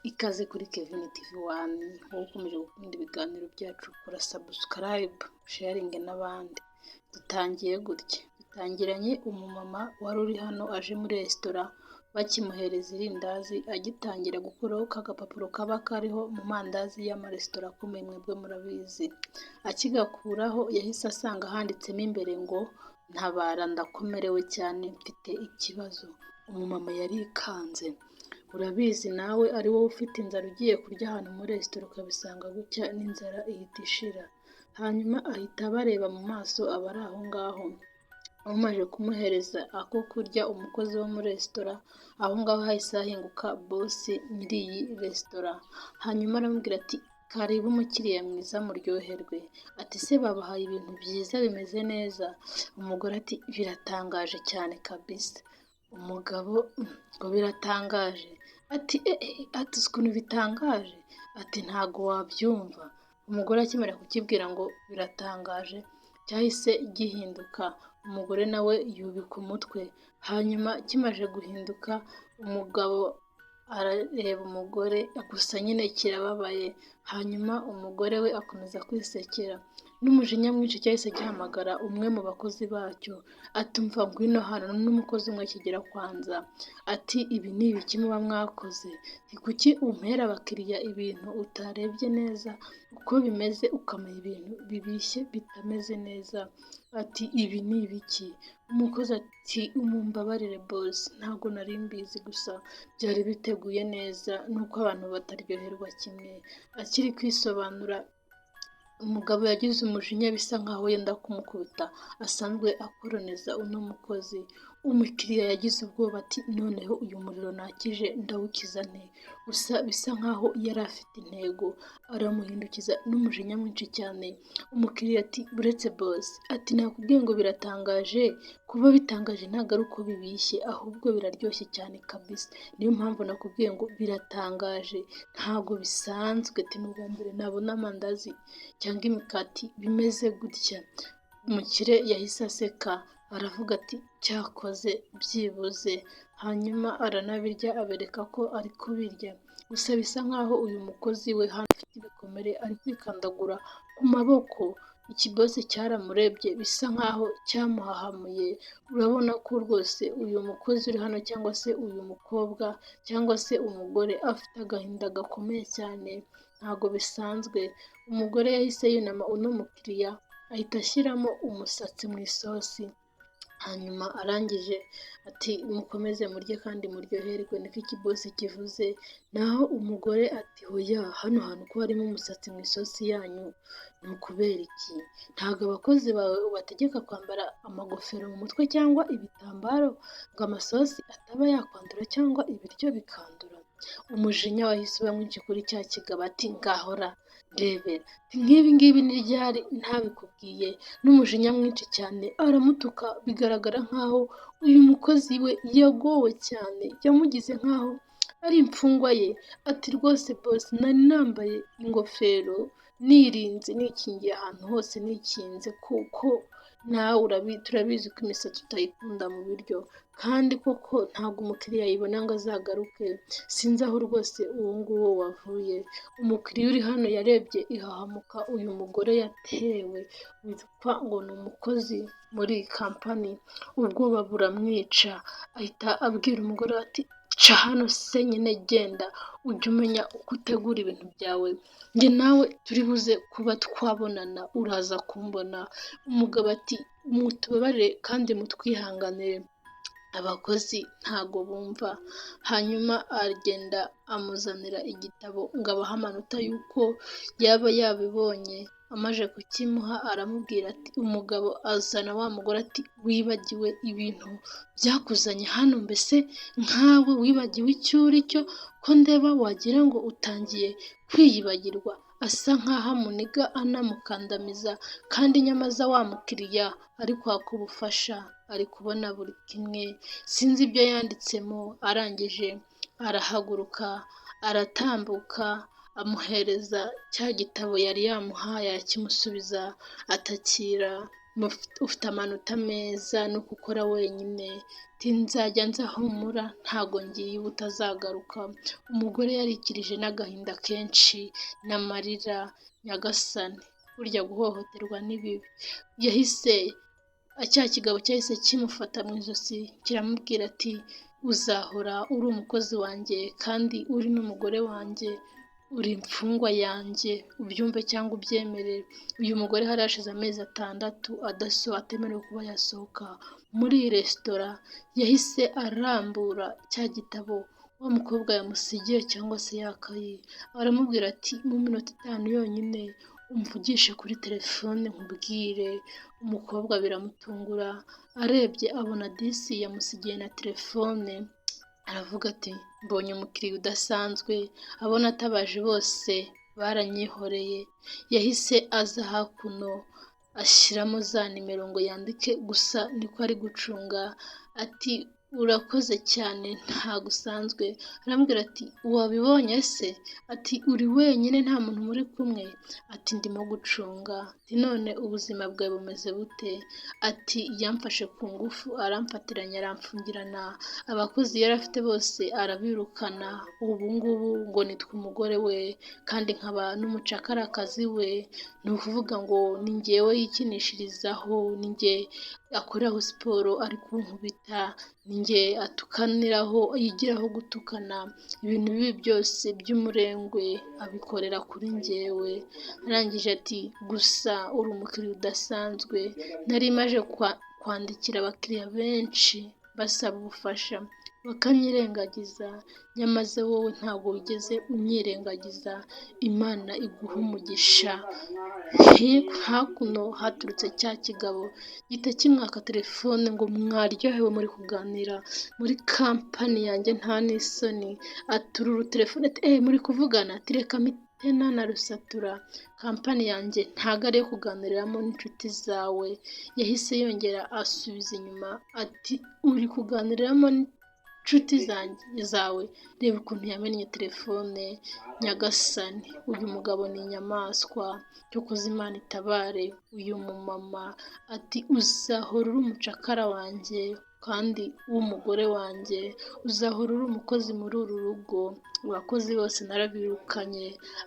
Ikaze kuri Kevin TV One, wowe ukomeje gukunda ibiganiro byacu, kora subscribe, sharing n'abandi. Dutangiye gutya, dutangiranye umumama wari uri hano aje muri resitora bakimuhereza irindazi, agitangira gukuraho ka gapapuro kaba kariho mu mandazi y'amaresitora akomeye, mwebwe murabizi. Akigakuraho yahise asanga handitsemo imbere ngo ntabara ndakomerewe cyane mfite ikibazo. Umumama yarikanze. Urabizi nawe ari wowe ufite inzara ugiye kurya ahantu muri resitora ukabisanga gutya n'inzara ihita ishira. Hanyuma ahita abareba mu maso abari aho ngaho. Umaze kumuhereza ako kurya umukozi wo muri resitora, aho ngaho hahise hahinguka bosi nyiri iyi resitora. Hanyuma aramubwira ati karibu umukiriya mwiza muryoherwe. Ati se babahaye ibintu byiza bimeze neza? Umugore ati biratangaje cyane kabisa. Umugabo ngo biratangaje. Ati ati ukuntu bitangaje? Ati ntago wabyumva. Umugore akimara kukibwira ngo biratangaje, cyahise gihinduka. Umugore nawe yubika umutwe. Hanyuma kimaze guhinduka, umugabo arareba umugore gusa nyine kirababaye. Hanyuma umugore we akomeza kwisekera. N'umujinya mwinshi cyahise gihamagara umwe mu bakozi bacyo. Ati umva ngwino hano, n'umukozi umwe kigera kwanza. Ati ibi ni ibiki muba mwakoze? Kuki umpera abakiriya ibintu utarebye neza uko bimeze, ukamenya ibintu bibishye bitameze neza? Ati ibi ni ibiki? Umukozi ati mumbabarire boss, ntabwo nari mbizi, gusa byari biteguye neza nuko abantu bataryoherwa kimwe. Akiri kwisobanura, umugabo yagize umujinya bisa nkaho yenda kumukubita, asanzwe akoroneza uno mukozi. Umukiriya yagize ubwoba ati noneho uyu muriro nakije ndawukiza nte? Gusa bisa nkaho yari afite intego, aramuhindukiza n'umujinya mwinshi cyane. Umukiriya ati buretse boss, ati nakubwiye ngo biratangaje. Kuba bitangaje ntabwo ari uko bibishye, ahubwo biraryoshye cyane kabisa. Niyo mpamvu nakubwiye ngo biratangaje, ntabwo bisanzwe. Ati ni ubwa mbere nabona amandazi cyangwa imikati bimeze gutya. Umukire yahise aseka aravuga ati cyakoze byibuze. Hanyuma aranabirya abereka ko ari kubirya. Gusa bisa nkaho uyu mukozi we hano afite ibikomere, ari kwikandagura ku maboko. Ikibosi cyaramurebye bisa nkaho cyamuhahamuye. Urabona ko rwose uyu mukozi uri hano cyangwa se uyu mukobwa cyangwa se umugore afite agahinda gakomeye cyane, ntabwo bisanzwe. Umugore yahise yunama uno mukiriya ahita ashyiramo umusatsi mu isosi. Hanyuma arangije ati mukomeze murye kandi muryoherwe, niko ikibosi kivuze. Naho umugore ati hoya, hano hantu ko harimo umusatsi mu isosi yanyu ni ukubera iki? Ntabwo abakozi bawe ubategeka kwambara amagofero mu mutwe cyangwa ibitambaro ngo amasosi ataba yakwandura cyangwa ibiryo bikandura? Umujinya wahise uba mwinshi kuri cya kigabo. Ati ngahora ndebera, nk'ibi ngibi ni ryari ntabikubwiye? N'umujinya mwinshi cyane aramutuka, bigaragara nkaho uyu mukozi we yagowe cyane, yamugize nkaho ari imfungwa ye. Ati rwose boss, nari nambaye ingofero nirinze, nikingiye ahantu hose nikinze, kuko nawe turabizi ko imisatsi utayikunda mu biryo, kandi koko ntabwo umukiriya yibona ngo azagaruke. Sinzi aho rwose uwo nguwo wavuye. Umukiriya uri hano yarebye ihahamuka uyu mugore yatewe, witwa ngo ni umukozi muri iyi kampani. Ubwoba buramwica, ahita abwira umugore ati ca hano se nyine, genda ujye umenya uko utegura ibintu byawe, njye nawe turi buze kuba twabonana uraza kumbona. Umugabo ati mutubabarire kandi mutwihanganire, abakozi ntago bumva. Hanyuma agenda amuzanira igitabo ngo abahe amanota y'uko yaba yabibonye. Amaze kukimuha aramubwira ati, umugabo azana wa mugore ati wibagiwe ibintu byakuzanye hano? Mbese nkawe wibagiwe icyo uri cyo? Ko ndeba wagira ngo utangiye kwiyibagirwa. Asa nkaho amuniga anamukandamiza, kandi nyamaza wa mukiriya ari kwaka ubufasha, ari kubona buri kimwe. Sinzi ibyo yanditsemo. Arangije arahaguruka aratambuka, amuhereza cya gitabo yari yamuhaye, akimusubiza atakira. ufite amanota meza nuko ukora wenyine, ati nzajya nza humura ntago ngiye uba utazagaruka. Umugore yarikirije n'agahinda kenshi n'amarira. Nyagasani, burya guhohoterwa ni bibi. Yahise cya kigabo cyahise kimufata mu ijosi kiramubwira ati uzahora uri umukozi wanjye kandi uri n'umugore wanjye, uri imfungwa yanjye, ubyumve cyangwa ubyemere. Uyu mugore hari hashize amezi 6 atemerewe kuba yasohoka muri iyi resitora. Yahise arambura cya gitabo wa mukobwa yamusigiye cyangwa se yakaye, aramubwira ati mu minota 5 yonyine umvugishe kuri telefone nkubwire. Umukobwa biramutungura, arebye abona disi yamusigiye na telefone, aravuga ati mbonye umukiriya udasanzwe. Abona atabaje bose baranyihoreye. Yahise aza hakuno ashyiramo za nimero ngo yandike, gusa niko ari gucunga. Ati urakoze cyane ntago usanzwe. Arambwira ati wabibonye se? Ati uri wenyine nta muntu muri kumwe? Ati ndimo gucunga. Ati none ubuzima bwawe bumeze bute? Ati yamfashe ku ngufu aramfatiranya aramfungirana, abakozi yari afite bose arabirukana, ubu ngubu ngo nitwe umugore we kandi nkaba n'umucakarakazi we. Ni ukuvuga ngo ni njyewe yikinishirizaho, ni njye akoreraho siporo ari kunkubita, ni njye atukaniraho yigiraho gutukana, ibintu bibi byose by'umurengwe abikorera kuri njyewe. Arangije ati gusa uri umukiriya udasanzwe, nari maje kwandikira abakiriya benshi basaba ubufasha bakanyirengagiza, nyamaze wowe ntabwo wigeze unyirengagiza. Imana iguha umugisha. Hakuno haturutse cya kigabo gihita kimwaka telefone ngo mwaryohewe muri kuganira muri kampani yanjye nta n'isoni. Aturura telefone ati muri kuvugana? Ati reka mpite nanarusatura, kampani yanjye ntago ari iyo kuganiriramo n'inshuti zawe. Yahise yongera asubiza inyuma ati uri kuganiriramo inshuti zawe? Reba ukuntu yamennye telefone. Nyagasani, uyu mugabo ni inyamaswa. Cyokoze Imana itabare uyu mumama. Ati uzahora uri umucakara wanjye kandi w'umugore wanjye, uzahora uri umukozi muri uru rugo. Abakozi bose narabirukanye,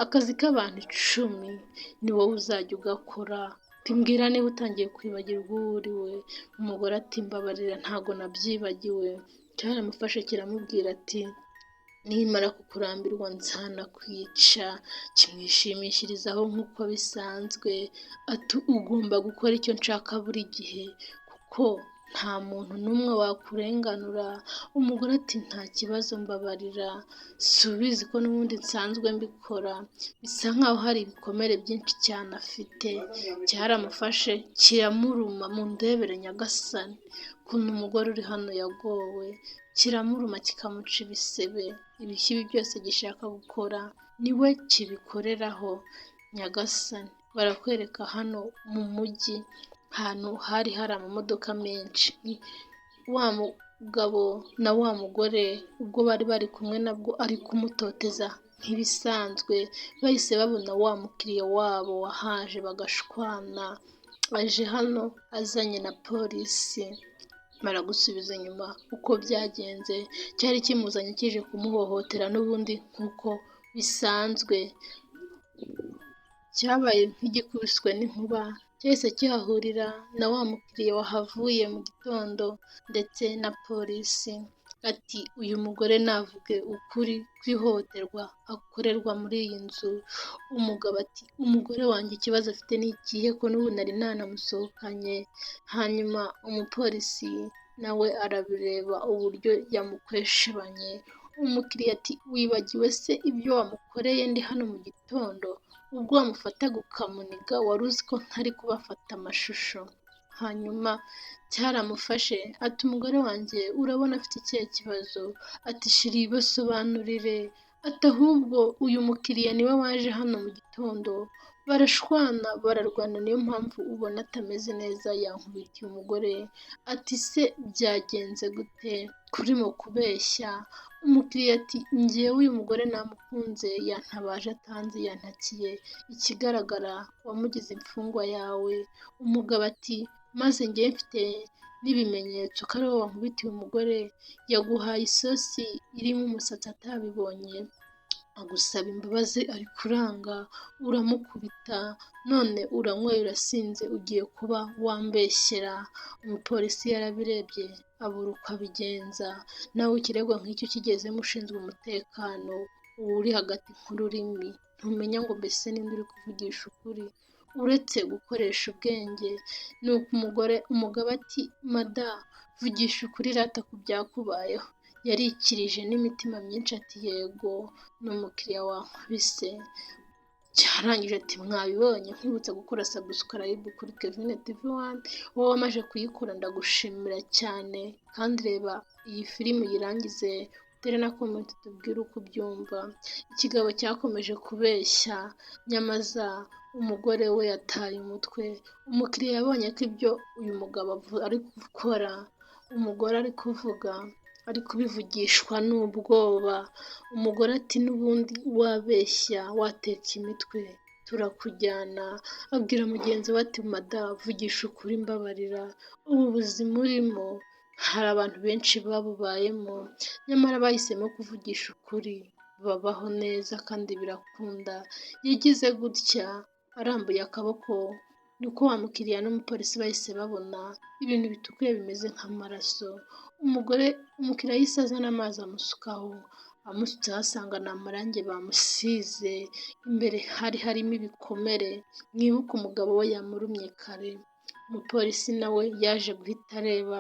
akazi k'abantu 10 ni wowe uzajya ugakora. Timbwira niba utangiye kwibagirwa uwo uriwe. Umugore ati mbabarira ntago nabyibagiwe. Cyaramufashe kiramubwira ati nimara kukurambirwa nzanakwica. Kimwishimishirizaho nk'uko bisanzwe. Ati ugomba gukora icyo nshaka buri gihe kuko nta muntu n'umwe wakurenganura. Umugore ati nta kibazo mbabarira, subizi ko n'ubundi nsanzwe mbikora. Bisa nkaho hari ibikomere byinshi cyane afite. Cyaramufashe kiramuruma, mu ndebere Nyagasani ukuntu umugore uri hano yagowe. Kiramuruma kikamuca ibisebe. Ibikibi byose gishaka gukora niwe kibikoreraho. Nyagasani, barakwereka hano mu mujyi ahantu hari amamodoka menshi. Wa mugabo na wa mugore ubwo bari kumwe nabwo ari kumutoteza nk'ibisanzwe. Bahise babona wa mukiriya wabo wahaje bagashwana. Aje hano azanye na polisi. Mara gusubiza inyuma uko byagenze. Cyari kimuzanye kije kumuhohotera n'ubundi nk'uko bisanzwe. Cyabaye nk'igikubiswe n'inkuba. Cyahise kihahurira na wa mukiriya wahavuye mu gitondo ndetse na polisi. Ati uyu mugore navuge ukuri kwihohoterwa akorerwa muri iyi nzu. Umugabo ati umugore wanjye ikibazo afite ni ikihe ko n'ubu nari nanamusohokanye? Hanyuma umupolisi nawe arabireba uburyo yamukweshebanye. Umukiriya ati wibagiwe se ibyo wamukoreye ndi hano mu gitondo? Ubwo wamufataga ukamuniga wari uzi ko ntari kubafata amashusho? Hanyuma cyaramufashe ati umugore wanjye urabona afite ikihe kibazo? Ati shiri basobanurire. Ati ahubwo uyu mukiriya niwe waje hano mu gitondo barashwana bararwana, niyo mpamvu ubona atameze neza, yankubitiye umugore. Ati se byagenze gute kurimo kubeshya? Umukiriya ati njyewe uyu mugore namukunze, yantabaje atanze, yantakiye, ikigaragara wamugize imfungwa yawe. Umugabo ati maze njyewe mfite n'ibimenyetso ko ari wowe wankubitiye umugore, yaguhaye isosi irimo umusatsi atabibonye, agusaba imbabazi ariko uranga, uramukubita, none uranyweye urasinze ugiye kuba wambeshyera. Umupolisi yarabirebye abura uko abigenza. Nawe ikirego nk'icyo kigezemo ushinzwe umutekano, uba uri hagati nk'ururimi, ntumenya ngo mbese ninde uri kuvugisha ukuri uretse gukoresha ubwenge. Nuko umugabo ati mada, vugisha ukuri rata ku byakubayeho. Yarikirije n'imitima myinshi ati yego, ni umukiriya wankubise. Cyarangije ati mwabibonye, nkwibutsa gukora subscribe kuri Kevin TV1, wowe wamaze kuyikora ndagushimira cyane, kandi reba iyi filime uyirangize utere na comment tubwire uko ubyumva. Ikigabo cyakomeje kubeshya, nyamaza umugore we yataye umutwe. Umukiriya yabonye ko ibyo uyu mugabo ari gukora, umugore ari kuvuga, ari kubivugishwa n'ubwoba. Umugore ati n'ubundi wabeshya wateka imitwe turakujyana. Abwira mugenzi we ati mada, vugisha ukuri mbabarira, ubu buzima urimo hari abantu benshi babubayemo, nyamara bahisemo kuvugisha ukuri babaho neza kandi birakunda. Yagize gutya arambuye akaboko, nuko wa mukiriya n'umupolisi bahise babona ibintu bitukuye bimeze nk'amaraso. Umukiriya yahise azana amazi amusukaho, amusutseho asanga ni amarangi bamusize, imbere hari harimo ibikomere. Mwibuke umugabo we yamurumye kare. Umupolisi nawe yaje guhita areba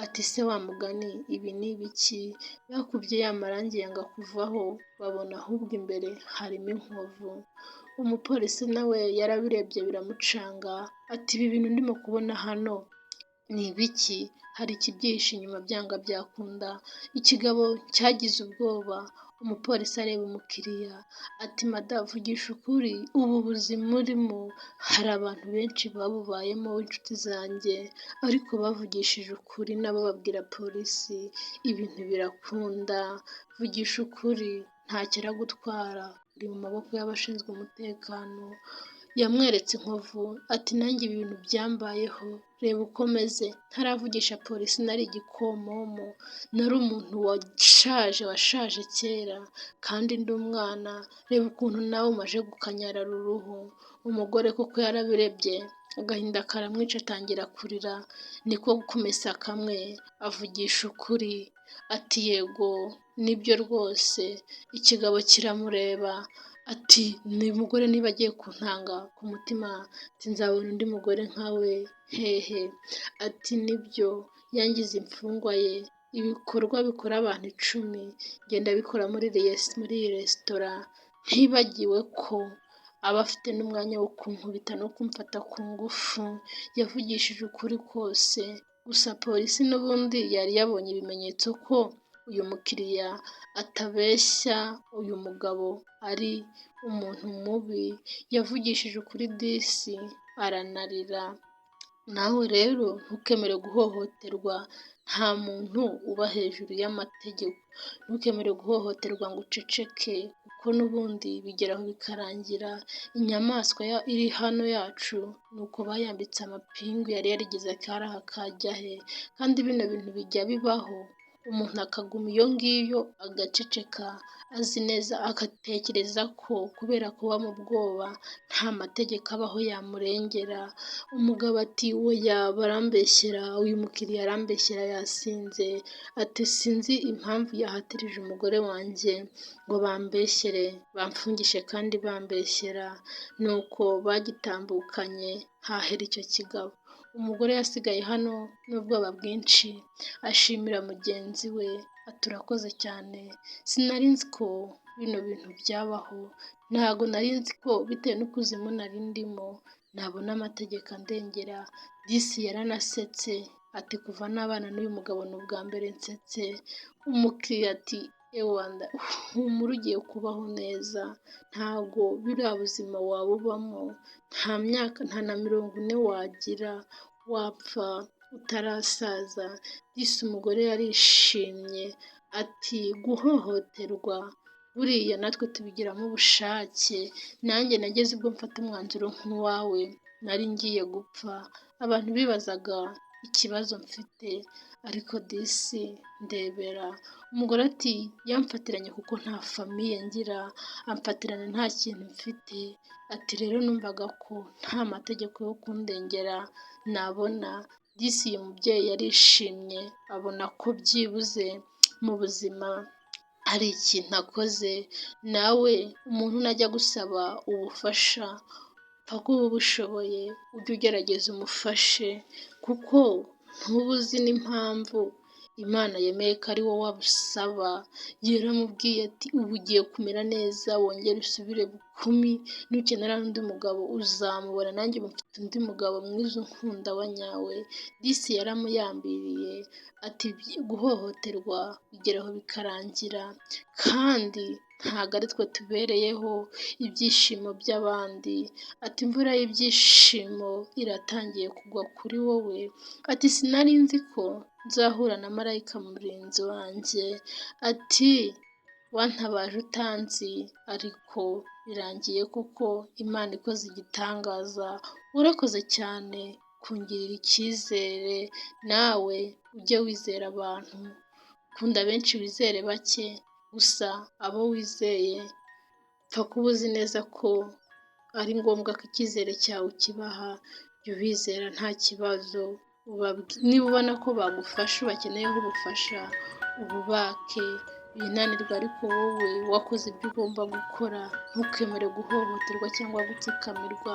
ati se wa mugani ibi ni ibiki? Bakubye ya marangi yanga kuvaho, babona ahubwo imbere harimo inkovu. Umupolisi nawe yarabirebye biramucanga ati ibi bintu ndimo kubona hano ni ibiki? Hari ikibyihishe inyuma byanga byakunda. Ikigabo cyagize ubwoba. Umupolisi areba umukiriya ati mada, vugisha ukuri, ubu buzima urimo hari abantu benshi babubayemo w'inshuti zanjye, ariko bavugishije ukuri nabo babwira polisi ibintu birakunda. Vugisha ukuri ntacyo aragutwara, uri mu maboko y'abashinzwe umutekano. Yamweretse inkovu ati nanjye ibi bintu byambayeho, reba uko meze, ntaravugisha polisi nari igikomomo, nari umuntu washaje kera, kandi ndi umwana, reba ukuntu nawe umaze gukanyarara uruhu. Umugore koko yarabirebye agahinda karamwica atangira kurira, niko kumesa kamwe avugisha ukuri ati yego nibyo rwose. Ikigabo kiramureba ati ni umugore niba agiye kuntanga ku mutima, ati nzabona undi mugore nkawe hehe? Ati nibyo, yangize imfungwa ye, ibikorwa bikora abantu 10 genda bikora muri iyi resitora, ntibagiwe ko aba afite n'umwanya wo kunkubita no kumfata ku ngufu. Yavugishije ukuri kose, gusa polisi n'ubundi yari yabonye ibimenyetso ko uyu mukiriya atabeshya, uyu mugabo ari umuntu mubi. Yavugishije ukuri disi aranarira. Nawe rero ntukemere guhohoterwa, nta muntu uba hejuru y'amategeko. Ntukemere guhohoterwa ngo uceceke, kuko n'ubundi bigeraho bikarangira. Inyamaswa iri hano yacu ni uko bayambitse amapingu, yari yarigize akaraha kajya he? Kandi bino bintu bijya bibaho, umuntu akaguma iyo ngiyo agaceceka, azi neza agatekereza ko kubera kuba mu bwoba nta mategeko abaho yamurengera. Umugabo ati oya barambeshyera, uyu mukiriya arambeshyera yasinze. Ati sinzi impamvu yahatirije umugore wanjye ngo bambeshyere, bamfungishe kandi bambeshyera. Nuko bagitambukanye hahera icyo kigabo. Umugore yasigaye hano n'ubwoba bwinshi, ashimira mugenzi we ati urakoze cyane, sinari nzi ko bino bintu byabaho, ntabwo nari nzi ko bitewe n'ukuzimu nari ndimo nabona amategeko andengera. Disi yaranasetse ati kuva n'abana n'uyu mugabo ni ubwa mbere nsetse. Umukiriya ati ewanda humura ugiye kubaho neza, ntago buriya buzima wabubamo, nta myaka nta na 40 wagira wapfa utarasaza. Disi umugore yarishimye ati guhohoterwa buriya natwe tubigiramo ubushake, nanjye nageze ubwo mfata umwanzuro nk'uwawe, nari ngiye gupfa, abantu bibazaga ikibazo mfite, ariko disi ndebera. Umugore ati yamfatiranye kuko nta famiye ngira, amfatirana nta kintu mfite, ati rero numvaga ko nta mategeko yo kundengera nabona. Disi uyu mubyeyi yarishimye abona ko byibuze mu buzima hari ikintu akoze. Nawe umuntu najya gusaba ubufasha pfa kuba ubushoboye ujye ugerageza umufashe, kuko ntuba uzi n'impamvu Imana yemeye ko ari wowe wabusaba. Yaramubwiye ati ubu ugiye kumera neza, wongere usubire bukumi, nukenera n'undi mugabo uzamubona, nanjye mfite undi mugabo mwiza unkunda wa nyawe. Disi yaramuyambiriye ati guhohoterwa bigeraho bikarangira, kandi ntabwo ari twe tubereyeho ibyishimo by'abandi. Ati imvura y'ibyishimo iratangiye kugwa kuri wowe. Ati sinari nzi ko nzahura na marayika murinzi wanjye. Ati wantabaje utanzi, ariko birangiye kuko Imana ikoze igitangaza. Urakoze cyane kungirira icyizere, nawe ujye wizera abantu, kunda benshi wizere bake, gusa abo wizeye pfa kuba uzi neza ko ari ngombwa ko icyizere cyawe ukibaha, jya ubizera nta kibazo. Niba ubona ko bagufasha ubakeneyeho ubufasha ububake, binanirwa ariko wowe wakoze ibyo ugomba gukora, ntukemere guhohoterwa cyangwa gutsikamirwa.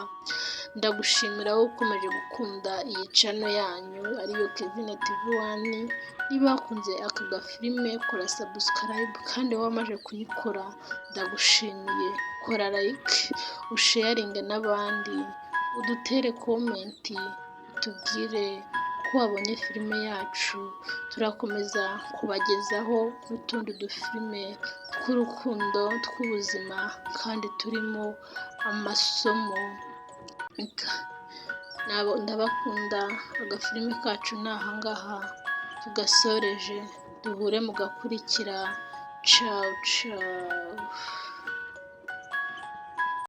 Ndagushimira wowe ukomeje gukunda iyi channel yanyu ariyo Kevin TV1. Niba wakunze aka gafilime kora subscribe, kandi wamaze kuyikora ndagushimiye, kora like, usharinge n'abandi, udutere comment, utubwire ko wabonye filime yacu. Turakomeza kubagezaho n'utundi dufilime tw'urukundo, tw'ubuzima, kandi turimo amasomo. Ndabakunda, agafilime kacu ni ahangaha tugasoreje, duhure mu gakurikira. Ciao ciao.